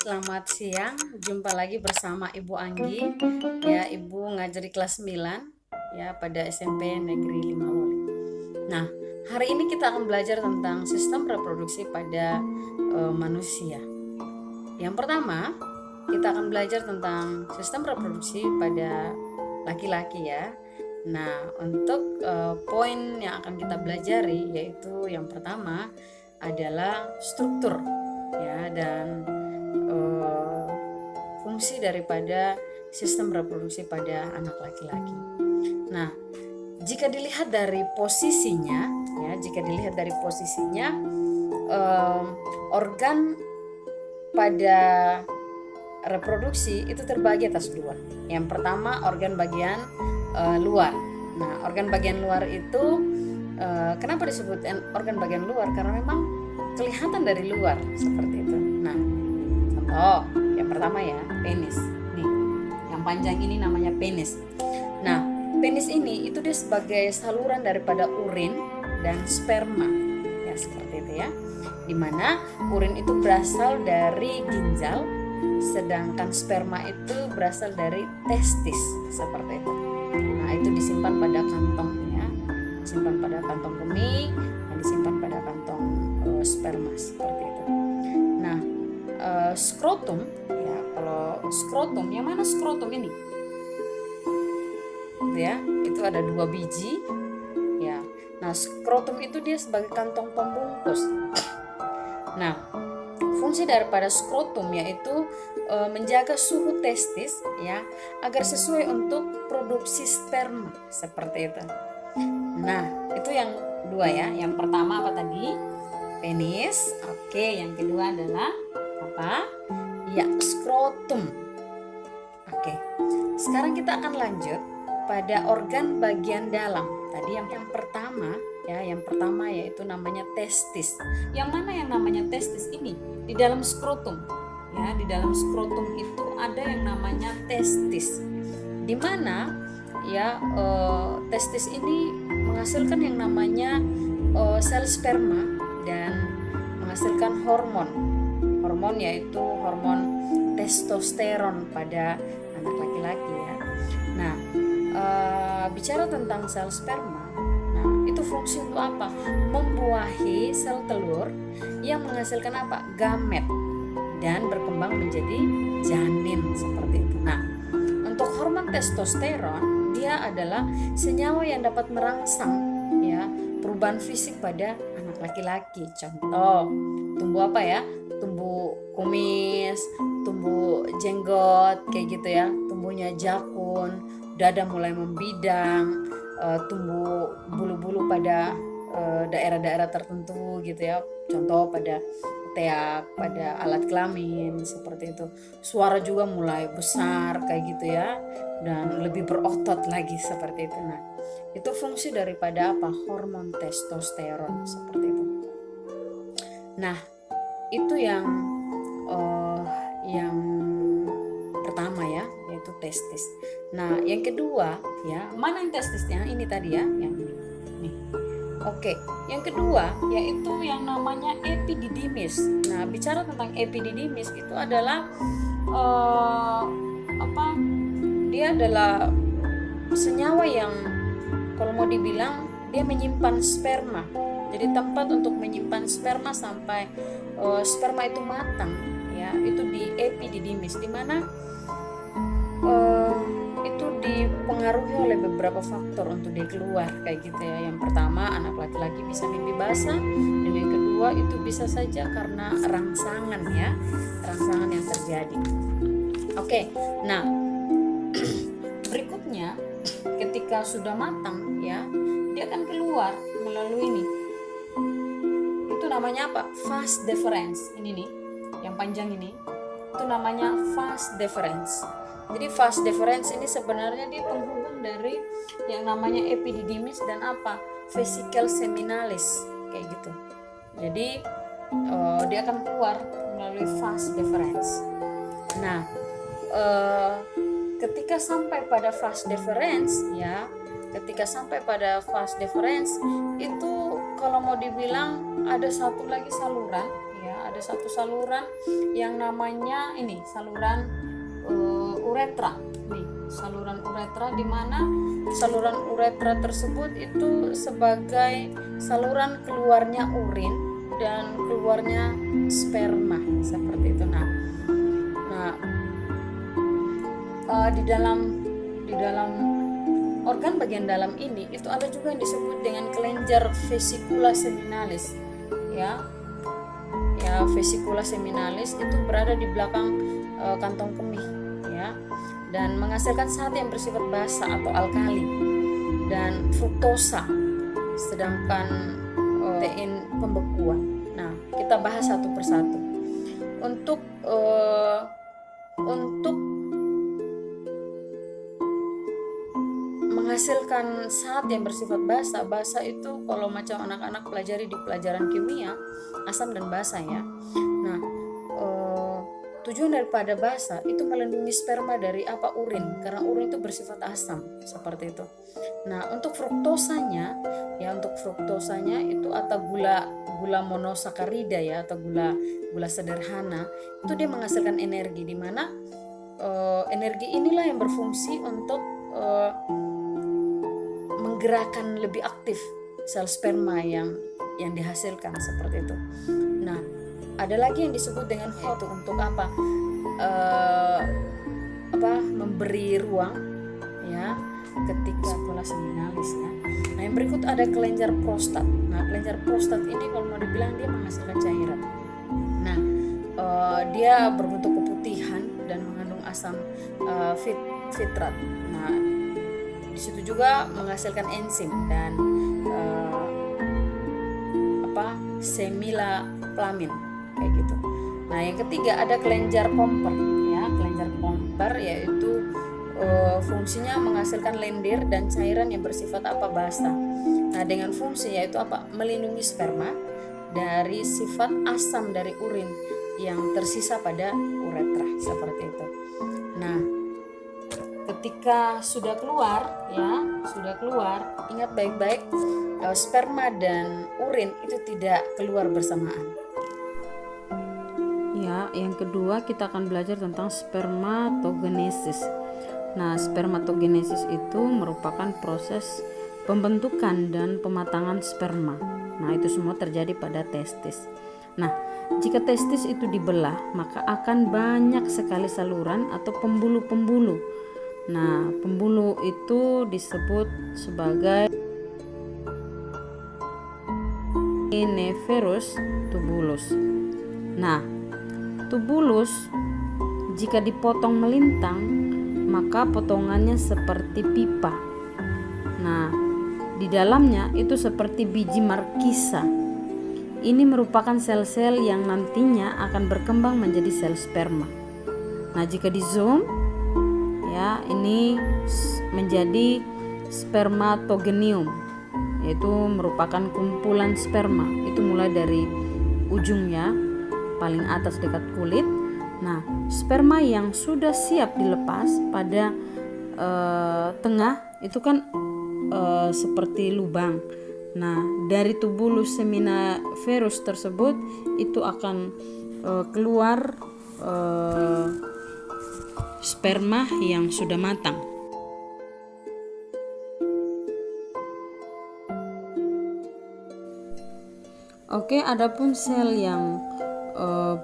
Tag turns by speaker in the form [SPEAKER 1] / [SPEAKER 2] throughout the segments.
[SPEAKER 1] selamat siang. Jumpa lagi bersama Ibu Anggi. Ya, Ibu ngajari kelas 9 ya pada SMP Negeri 5 Loli. Nah, hari ini kita akan belajar tentang sistem reproduksi pada manusia. Yang pertama, kita akan belajar tentang sistem reproduksi pada laki-laki ya. Nah, untuk poin yang akan kita pelajari yaitu yang pertama adalah struktur ya dan fungsi daripada sistem reproduksi pada anak laki-laki. Nah, jika dilihat dari posisinya organ pada reproduksi itu terbagi atas dua. Yang pertama organ bagian luar. Nah, organ bagian luar itu kenapa disebut organ bagian luar? Karena memang kelihatan dari luar seperti itu. Nah, contoh yang pertama ya, penis. Nih, yang panjang ini namanya penis. Nah, penis ini itu dia sebagai saluran daripada urin dan sperma. Ya, seperti itu ya. Dimana urin itu berasal dari ginjal, sedangkan sperma itu berasal dari testis, seperti itu. Nah, itu disimpan pada kantong ya. Disimpan pada kantong kemih dan disimpan pada kantong sperma, seperti itu. Nah, skrotum ya, kalau skrotum, yang mana skrotum ini? Ya, itu ada 2 biji ya. Nah, skrotum itu dia sebagai kantong pembungkus. Nah, fungsi daripada skrotum yaitu menjaga suhu testis ya agar sesuai untuk produksi sperma, seperti itu. Nah, itu yang dua ya. Yang pertama apa tadi? Penis. Oke, yang kedua adalah apa? Ya, skrotum. Oke. Sekarang kita akan lanjut pada organ bagian dalam. Tadi yang pertama ya, yang pertama yaitu namanya testis. Yang mana yang namanya testis ini? Di dalam skrotum. Ya, di dalam skrotum itu ada yang namanya testis. Di mana ya testis ini menghasilkan yang namanya sel sperma dan menghasilkan hormon. Hormon yaitu hormon testosteron pada anak laki-laki ya. Nah, bicara tentang sel sperma, nah itu fungsi untuk apa? Membuahi sel telur yang menghasilkan apa? Gamet dan berkembang menjadi janin, seperti itu. Nah, untuk hormon testosteron dia adalah senyawa yang dapat merangsang ya perubahan fisik pada anak laki-laki. Contoh, tumbuh apa ya? Tumbuh kumis, tumbuh jenggot kayak gitu ya, tumbuhnya jakun, dada mulai membidang, tumbuh bulu-bulu pada daerah-daerah tertentu gitu ya. Contoh pada teak, pada alat kelamin, seperti itu. Suara juga mulai besar kayak gitu ya, dan lebih berotot lagi, seperti itu. Nah, itu fungsi daripada apa? Hormon testosteron, seperti itu. Nah, itu yang pertama ya, yaitu testis. Nah, yang kedua ya, mana yang testisnya? Ini tadi ya, yang ini. Nih. Oke, yang kedua yaitu yang namanya epididymis. Nah, bicara tentang epididymis itu adalah dia adalah senyawa yang kalau mau dibilang dia menyimpan sperma. Jadi tempat untuk menyimpan sperma sampai sperma itu matang ya, itu di epididymis, di mana itu dipengaruhi oleh beberapa faktor untuk dia keluar kayak gitu ya. Yang pertama, anak laki-laki bisa mimpi basah, dan yang kedua itu bisa saja karena rangsangan ya, rangsangan yang terjadi. Oke, nah berikutnya ketika sudah matang ya, dia akan keluar melalui ini. Itu namanya apa? Vas deferens. Ini nih, yang panjang ini. Itu namanya vas deferens. Jadi vas deferens ini sebenarnya dia penghubung dari yang namanya epididymis dan apa? Vesicle seminalis kayak gitu. Jadi dia akan keluar melalui vas deferens. Nah, ketika sampai pada vas deferens ya, itu kalau mau dibilang ada satu lagi saluran ya, ada satu saluran yang namanya ini saluran uretra. Nih, saluran uretra, di mana saluran uretra tersebut itu sebagai saluran keluarnya urin dan keluarnya sperma seperti itu. Nah, di dalam organ bagian dalam ini itu ada juga yang disebut dengan kelenjar vesicula seminalis, ya vesicula seminalis itu berada di belakang kantong kemih, ya, dan menghasilkan zat yang bersifat basa atau alkali dan fruktosa, sedangkan protein pembekuan. Nah, kita bahas satu persatu. Untuk menghasilkan zat yang bersifat basa itu kalau macam anak-anak pelajari di pelajaran kimia, asam dan basa, ya. Nah, tujuan daripada basa itu melindungi sperma dari urin, karena urin itu bersifat asam seperti itu. Nah, untuk fruktosanya itu atau gula monosakarida, ya, atau gula sederhana, itu dia menghasilkan energi, di mana energi inilah yang berfungsi untuk menggerakkan lebih aktif sel sperma yang dihasilkan seperti itu. Nah, ada lagi yang disebut dengan itu untuk memberi ruang, ya, ketika vesicula seminalis, ya. Nah, yang berikut ada kelenjar prostat. Nah, kelenjar prostat ini kalau mau dibilang dia menghasilkan cairan. Nah, dia berbentuk keputihan dan mengandung asam fitrat. Nah, di situ juga menghasilkan enzim dan semilaplamin kayak gitu. Nah, yang ketiga ada kelenjar Pomper, ya. Kelenjar Pomper yaitu fungsinya menghasilkan lendir dan cairan yang bersifat basa. Nah, dengan fungsi yaitu melindungi sperma dari sifat asam dari urin yang tersisa pada uretra seperti itu. Nah, ketika sudah keluar, ingat baik-baik, sperma dan urin itu tidak keluar bersamaan. Ya, yang kedua kita akan belajar tentang spermatogenesis. Nah, spermatogenesis itu merupakan proses pembentukan dan pematangan sperma. Nah, itu semua terjadi pada testis. Nah, jika testis itu dibelah, maka akan banyak sekali saluran atau pembuluh-pembuluh. Nah, pembuluh itu disebut sebagai nephros tubulus. Nah, tubulus jika dipotong melintang, maka potongannya seperti pipa. Nah, di dalamnya itu seperti biji markisa. Ini merupakan sel-sel yang nantinya akan berkembang menjadi sel sperma. Nah, jika di zoom, ya, ini menjadi spermatogenium, yaitu merupakan kumpulan sperma. Itu mulai dari ujungnya paling atas dekat kulit. Nah, sperma yang sudah siap dilepas pada tengah itu kan seperti lubang. Nah, dari tubulus seminiferus tersebut itu akan keluar sperma yang sudah matang. Oke, adapun sel yang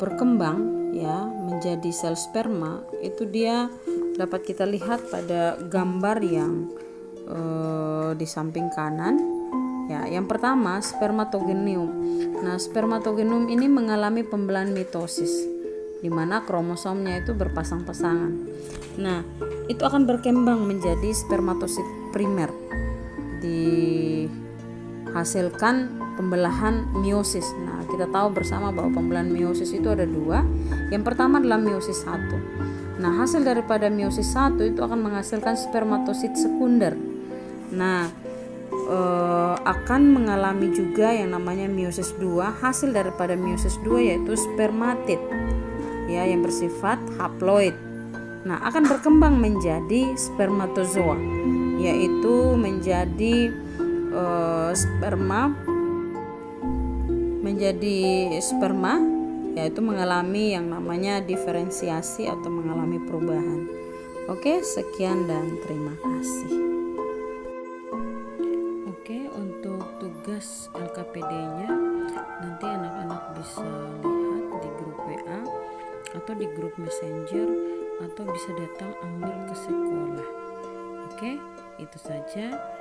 [SPEAKER 1] berkembang, ya, menjadi sel sperma itu dia dapat kita lihat pada gambar yang di samping kanan. Ya, yang pertama spermatogenium. Nah, spermatogenium ini mengalami pembelahan mitosis, di mana kromosomnya itu berpasang-pasangan. Nah, itu akan berkembang menjadi spermatosit primer, dihasilkan pembelahan meiosis. Nah, kita tahu bersama bahwa pembelahan meiosis itu ada dua. Yang pertama adalah meiosis 1. Nah, hasil daripada meiosis 1 itu akan menghasilkan spermatosit sekunder. Nah, akan mengalami juga yang namanya meiosis 2. Hasil daripada meiosis 2 yaitu spermatid, ya, yang bersifat haploid. Nah, akan berkembang menjadi spermatozoa, yaitu menjadi sperma yaitu mengalami yang namanya diferensiasi atau mengalami perubahan. Oke, sekian dan terima kasih. Oke, untuk tugas LKPD-nya nanti anak-anak bisa lihat di grup WA atau di grup Messenger atau bisa datang ambil ke sekolah. Oke, itu saja.